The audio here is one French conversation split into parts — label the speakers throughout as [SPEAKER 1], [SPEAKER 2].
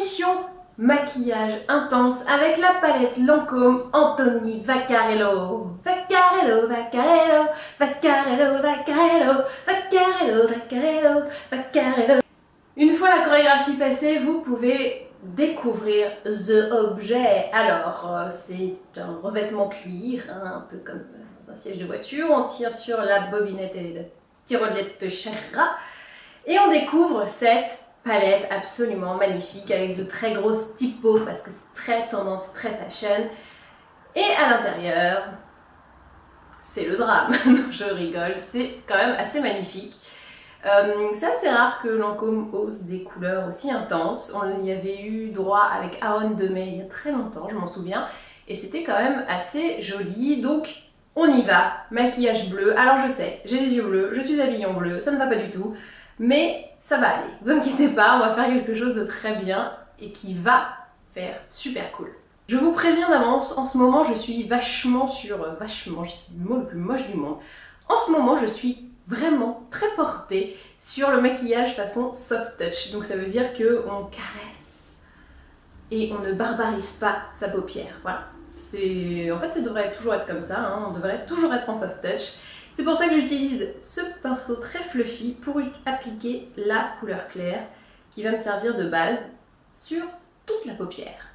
[SPEAKER 1] mission maquillage intense avec la palette Lancôme Anthony Vaccarello. Vaccarello, Vaccarello, Vaccarello, Vaccarello, Vaccarello, Vaccarello, Vaccarello. Une fois la chorégraphie passée, vous pouvez découvrir the objet. Alors, c'est un revêtement cuir, hein, un peu comme dans un siège de voiture. On tire sur la bobinette et la tyroliette Sherra et on découvre cette palette absolument magnifique avec de très grosses typos parce que c'est très tendance, très fashion. Et à l'intérieur, c'est le drame. Non, je rigole, c'est quand même assez magnifique. C'est assez rare que Lancôme ose des couleurs aussi intenses. On y avait eu droit avec Aaron Demey il y a très longtemps, je m'en souviens. Et c'était quand même assez joli. Donc on y va, maquillage bleu. Alors je sais, j'ai les yeux bleus, je suis habillée en bleu, ça ne va pas du tout. Mais ça va aller, ne vous inquiétez pas, on va faire quelque chose de très bien et qui va faire super cool. Je vous préviens d'avance, en ce moment je suis vachement, c'est le mot le plus moche du monde. En ce moment je suis vraiment très portée sur le maquillage façon soft touch. Donc ça veut dire qu'on caresse et on ne barbarise pas sa paupière. Voilà. En fait ça devrait toujours être comme ça, hein. On devrait toujours être en soft touch. C'est pour ça que j'utilise ce pinceau très fluffy pour appliquer la couleur claire qui va me servir de base sur toute la paupière.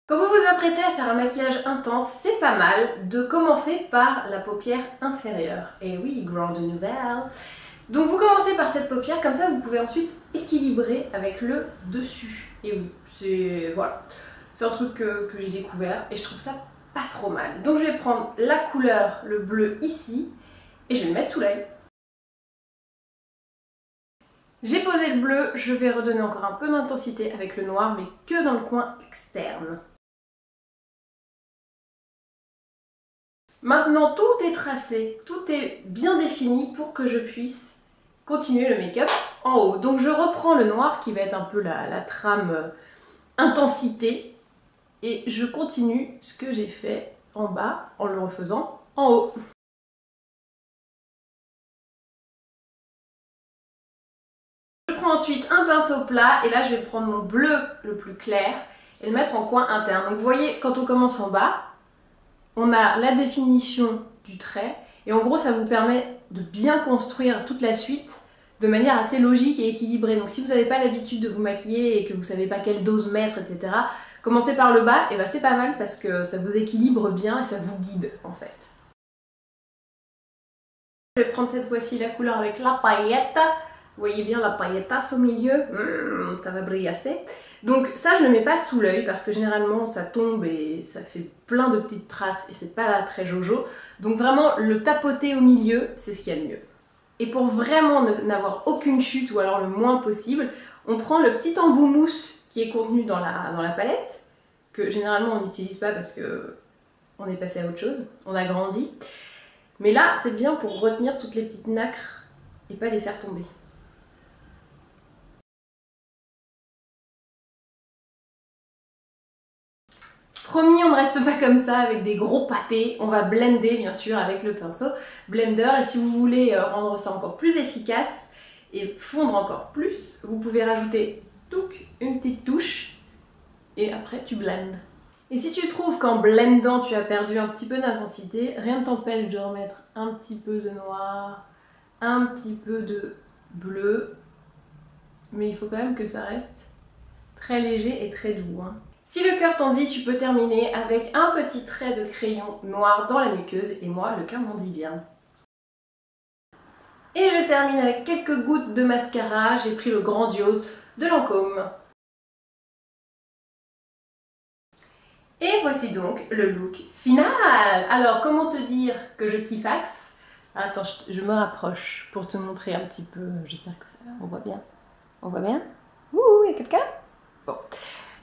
[SPEAKER 1] Quand vous vous apprêtez à faire un maquillage intense, c'est pas mal de commencer par la paupière inférieure. Et oui, grande nouvelle. Donc vous commencez par cette paupière, comme ça vous pouvez ensuite équilibrer avec le dessus. Et oui, c'est un truc que j'ai découvert et je trouve ça pas trop mal. Donc je vais prendre la couleur, le bleu ici, et je vais le mettre sous l'œil. J'ai posé le bleu, je vais redonner encore un peu d'intensité avec le noir, mais que dans le coin externe. Maintenant tout est tracé, tout est bien défini pour que je puisse continuer le make-up en haut. Donc je reprends le noir qui va être un peu la trame intensité, et je continue ce que j'ai fait en bas en le refaisant en haut. Je prends ensuite un pinceau plat et là je vais prendre mon bleu le plus clair et le mettre en coin interne. Donc vous voyez, quand on commence en bas, on a la définition du trait et en gros ça vous permet de bien construire toute la suite de manière assez logique et équilibrée. Donc si vous n'avez pas l'habitude de vous maquiller et que vous ne savez pas quelle dose mettre, etc., commencez par le bas, et ben c'est pas mal parce que ça vous équilibre bien et ça vous guide en fait. Je vais prendre cette fois-ci la couleur avec la paillette. Vous voyez bien la paillettasse au milieu, ça va briller assez. Donc ça je ne le mets pas sous l'œil parce que généralement ça tombe et ça fait plein de petites traces et c'est pas très jojo. Donc vraiment le tapoter au milieu, c'est ce qu'il y a de mieux. Et pour vraiment n'avoir aucune chute ou alors le moins possible, on prend le petit embout mousse qui est contenu dans la palette, que généralement on n'utilise pas parce que on est passé à autre chose, on a grandi. Mais là c'est bien pour retenir toutes les petites nacres et pas les faire tomber. Promis, on ne reste pas comme ça avec des gros pâtés, on va blender bien sûr avec le pinceau blender et si vous voulez rendre ça encore plus efficace et fondre encore plus, vous pouvez rajouter une petite touche et après tu blendes. Et si tu trouves qu'en blendant tu as perdu un petit peu d'intensité, rien ne t'empêche de remettre un petit peu de noir, un petit peu de bleu, mais il faut quand même que ça reste très léger et très doux, hein. Si le cœur t'en dit, tu peux terminer avec un petit trait de crayon noir dans la muqueuse, et moi, le cœur m'en dit bien. Et je termine avec quelques gouttes de mascara, j'ai pris le Grandiose de Lancôme. Et voici donc le look final. Alors, comment te dire que je kiffaxe? Attends, je me rapproche pour te montrer un petit peu, j'espère que ça va, on voit bien. On voit bien? Ouh, il y a quelqu'un? Bon.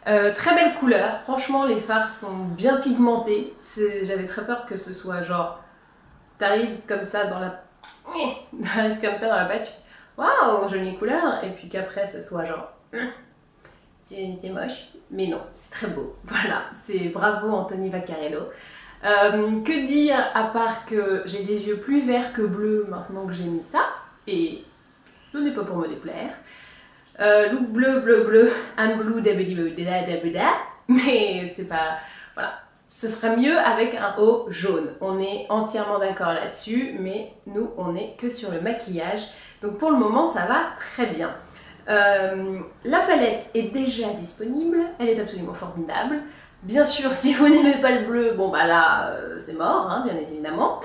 [SPEAKER 1] Très belle couleur, franchement les fards sont bien pigmentés, j'avais très peur que ce soit genre, t'arrives comme ça dans la pâte, waouh, jolie couleur, et puis qu'après ça soit genre, c'est moche, mais non, c'est très beau, voilà, c'est bravo Anthony Vaccarello. Que dire à part que j'ai des yeux plus verts que bleus maintenant que j'ai mis ça, et ce n'est pas pour me déplaire. Look bleu, bleu, bleu, and blue, dabidi, dabida, mais c'est pas... Voilà. Ce serait mieux avec un haut jaune. On est entièrement d'accord là-dessus, mais nous, on est que sur le maquillage. Donc pour le moment, ça va très bien. La palette est déjà disponible, elle est absolument formidable. Bien sûr, si vous n'aimez pas le bleu, bon bah là, c'est mort, hein, bien évidemment.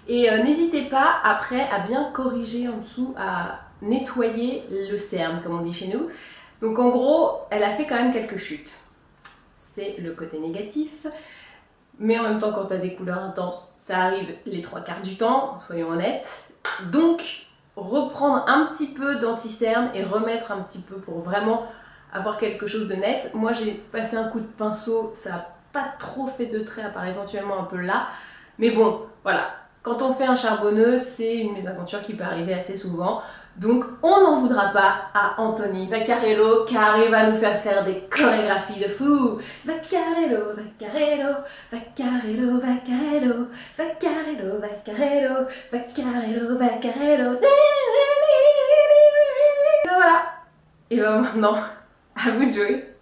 [SPEAKER 1] Et n'hésitez pas après à bien corriger en dessous, à nettoyer le cerne, comme on dit chez nous. Donc en gros, elle a fait quand même quelques chutes. C'est le côté négatif. Mais en même temps, quand tu as des couleurs intenses, ça arrive les 3/4 du temps, soyons honnêtes. Donc, reprendre un petit peu d'anti-cerne et remettre un petit peu pour vraiment avoir quelque chose de net. Moi, j'ai passé un coup de pinceau, ça n'a pas trop fait de traits, à part éventuellement un peu là. Mais bon, voilà. Quand on fait un charbonneux, c'est une mésaventure qui peut arriver assez souvent. Donc, on n'en voudra pas à Anthony Vaccarello car il va nous faire des chorégraphies de fou. Vaccarello, Vaccarello, Vaccarello, Vaccarello, Vaccarello, Vaccarello, Vaccarello, Vaccarello. Voilà. Et ben maintenant, à vous de jouer.